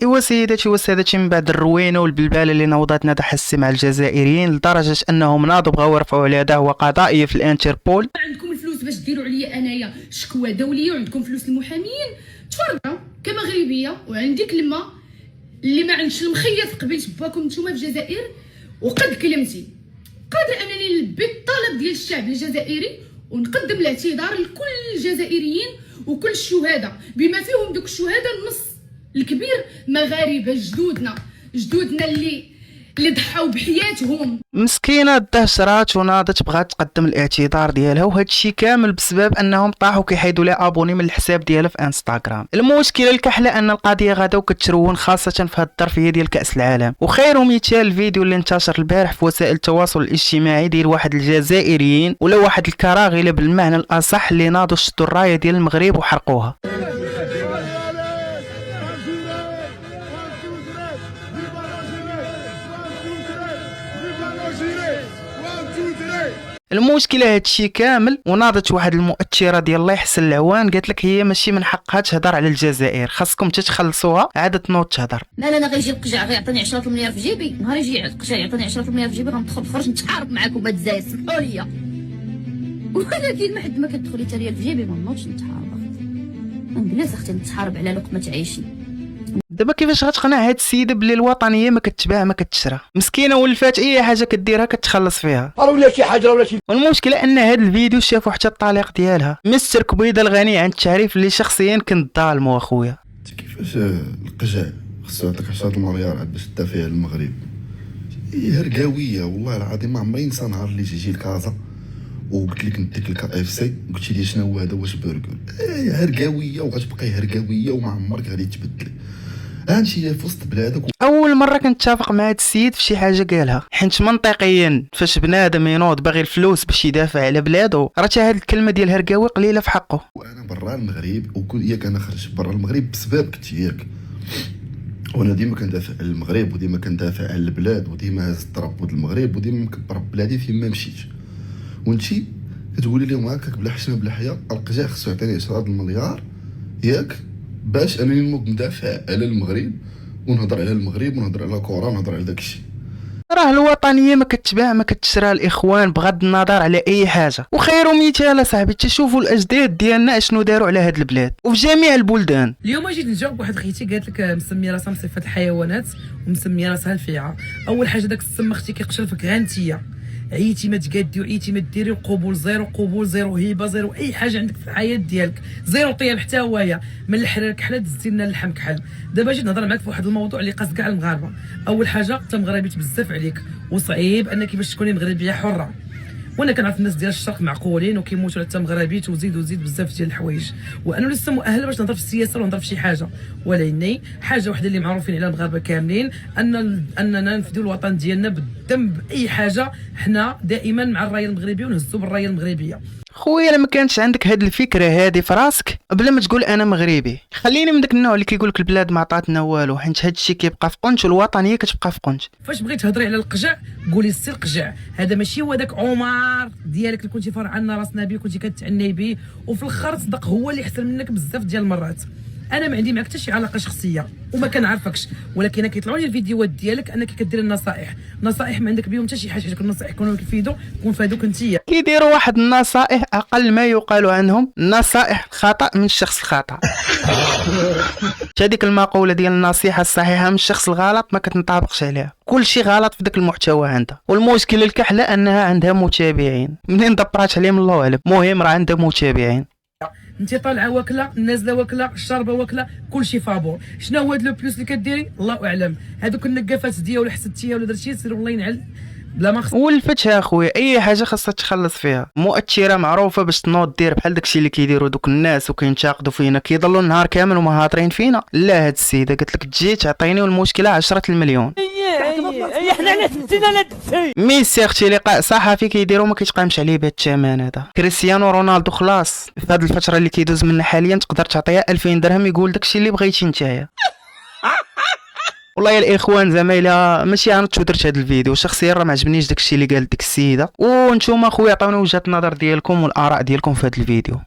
ايوا سيداتي وسادتي، من بعد الروينه والبلباله اللي نوضات ندى حسي مع الجزائريين لدرجه انهم ناضوا بغاو يرفعوا عليها دعوه قضائيه في الانتربول. عندكم الفلوس باش ديروا عليا انايا شكوى دوليه وعندكم فلوس المحامين، تفرجوا كمغربيه وعندي كلمه اللي ما عندش المخيط قبيلت باكم نتوما في الجزائر، وقد كلمتي قادر انني نلبي الطلب ديال الشعب الجزائري ونقدم الاعتذار لكل الجزائريين وكل الشهداء بما فيهم دوك الشهداء النص الكبير مغاربه جدودنا اللي ضحاو بحياتهم. مسكينه دهشرات وناضت بغات تقدم الاعتذار ديالها، وهذا الشيء كامل بسبب انهم طاحوا كيحيدوا لها ابوني من الحساب ديالها في انستغرام. المشكله الكحله ان القضيه غادا وكتشرون خاصه في هذه الظرفيه ديال كاس العالم. وخير مثال الفيديو اللي انتشر البارح في وسائل التواصل الاجتماعي ديال واحد الجزائريين ولا واحد الكراغله بالمعنى الاصح اللي ناضوا شدوا الرايه ديال المغرب وحرقوها. المشكله هادشي كامل وناضت واحد المؤثره ديال الله يحسن العوان قالت لك هي ماشي من حقها تهضر على الجزائر، خاصكم تتخلصوها عاد تنوض تهضر. لا انا غيجي القجع غيعطيني 10 المليار في جيبي، نهار يجي القجع يعطيني 10 المليار في جيبي غندخل نخرج نتحارب معاكم بهاد الجزائر، سمحوا لي. ولكن ما حد ما كتدخلي حتى ريال في جيبي ما نوضش نتحارب اختي، نجلس اختي نتحارب على لقمه عيشي. دابا كيفاش غتقنع هاد السيده بلي الوطنيه ما كتباع ما كتشرى؟ مسكينه ولفات اي حاجه كديرها كتخلص فيها، ولا شي حاجه ولا شي. والمشكله ان هاد الفيديو شافو حتى الطليق ديالها مستر كبيده الغني عن التعريف اللي شخصيا كنت ظالمو اخويا. كيفاش القجع خصو يعطيك 10 المليار باش تدافع على المغرب؟ هي هرقاويه والله العظيم. ما عمري نسى نهار اللي جيتي لكازا وقلت لك نديك الكا اف سي قلتي لي شنو هو هذا واش برجر. هرقاويه وغتبقاي هرقاويه وما عمرك غادي تبدلي. هادشي في وسط بلادك. اول مره كنتفق مع هاد السيد في شي حاجه قالها، حيت منطقيا فاش بنادم ينوض باغي الفلوس باش يدافع على بلادو راه هاد الكلمه ديال هرقاوي قليله في حقه. وانا برا المغرب وكل ياك انا خرجت برا المغرب بسببك ياك، وانا ديما كندافع على المغرب وديما كندافع على البلاد وديما هز التربط المغرب وديما مكبر بلادي فين ما مشيت. وانتي كتقولي لهم هكاك بلا حشمه بلا حياه القجع خصو يعطيني 10 المليار ياك باش انني نوض ندافع على المغرب ونهضر على المغرب ونهضر على كره ونهضر على داكشي. راه الوطنيه ما كتباع ما كتشرى الاخوان بغض النظر على اي حاجه. وخير مثال صاحبي تشوفوا الاجداد ديالنا اشنو داروا على هاد البلاد وفي جميع البلدان. اليوم جيت نجاوب واحد خيتي قالت لك مسميه راسها من صفات الحيوانات ومسميه راسها الفيعه. اول حاجه داك السم اختي كيقشر فيك غير انتيا عيتي ما تقادي وعيتي ما ديري وقبول زيرو هبه زيرو اي حاجه عندك في الحياه ديالك زيرو طياب حتى هوايا من الحرير كحله دزتي لنا اللحم كحل. دابا جيت نهضر معاك في واحد الموضوع اللي قاص كاع المغاربه. اول حاجه انت مغربيت بزاف عليك وصعيب انك باش تكوني مغربيه حره، وانا كنعرف الناس ديال الشرق معقولين وكيموتوا على مغربيت وزيد بزاف ديال الحوايج، وانا لسه مؤهله باش نهضر في السياسه ونهضر في شي حاجه. ولكن حاجه وحده اللي معروفين على المغاربه كاملين اننا نفديو الوطن ديالنا بالدم باي حاجه. حنا دائما مع الرايه المغربيه ونهزوا بالرايه المغربيه. خويا الا ما كانش عندك هاد الفكره هادي في راسك بلا ما تقول انا مغربي، خليني من داك النوع اللي كيقول لك البلاد ما عطاتنا والو، حيت هاد الشيء كيبقى في قنت والوطنيه كتبقى في قنت. فاش بغيت تهضري على القجع قولي السي القجع، هذا ماشي هو داك عمر ديالك اللي كنتي فرحانه راسنا بيه كنتي كتعني به، وفي الاخر صدق هو اللي احسن منك بزاف ديال المرات. انا ما عندي معك حتى شي علاقه شخصيه وما كنعرفكش، ولكن كيطلعوا لي الفيديوهات ديالك انك كدير النصائح ما عندك بهم حتى شي حاجه. حيت النصائح كانوا كيفيدوا كون فادوك انتيا. كيديروا واحد النصائح اقل ما يقال عنهم نصائح الخطا من الشخص الخطا. هذيك المقوله ديال النصيحه الصحيحه من الشخص الغلط ما كتنطبقش عليها، كل شيء غلط في داك المحتوى عندها. والمشكله الكحله انها عندها متابعين، منين دبرات عليهم الله اعلم، المهم راه عندها متابعين. انت طالعه واكله نازله واكله شاربه واكله كلشي فابور. شنو هو هاد لو بلوس اللي كديري الله اعلم. هذوك النقافات ديال ولا حسدتيها ولا درتي سير والله ينعل بلا ما ولفتها اخويا اي حاجه خاصها تخلص فيها. مؤثره معروفه باش تنوض دير بحال داكشي اللي كيديروا دوك الناس وكينتقدوا فينا كيضلوا النهار كامل وما هاطرين فينا. لا هاد السيده قالت لك تجي تعطيني والمشكله 10 المليون. حنا على دزينا لا دزي ميسي اختي لقاء صحفي كيديروا ما كيتقامش عليه بهاد الثمن هذا. كريستيانو رونالدو خلاص في هاد الفتره اللي كيدوز منها حاليا تقدر تعطيها 2000 درهم يقول داكشي اللي بغيتي نتايا. والله يا الاخوان زمايله ماشي انا درت هذا الفيديو شخصيا راه ما عجبنيش داكشي اللي قالت ديك السيده. وانتم اخويا عطوني وجهه النظر ديالكم والاراء ديالكم في هذا الفيديو.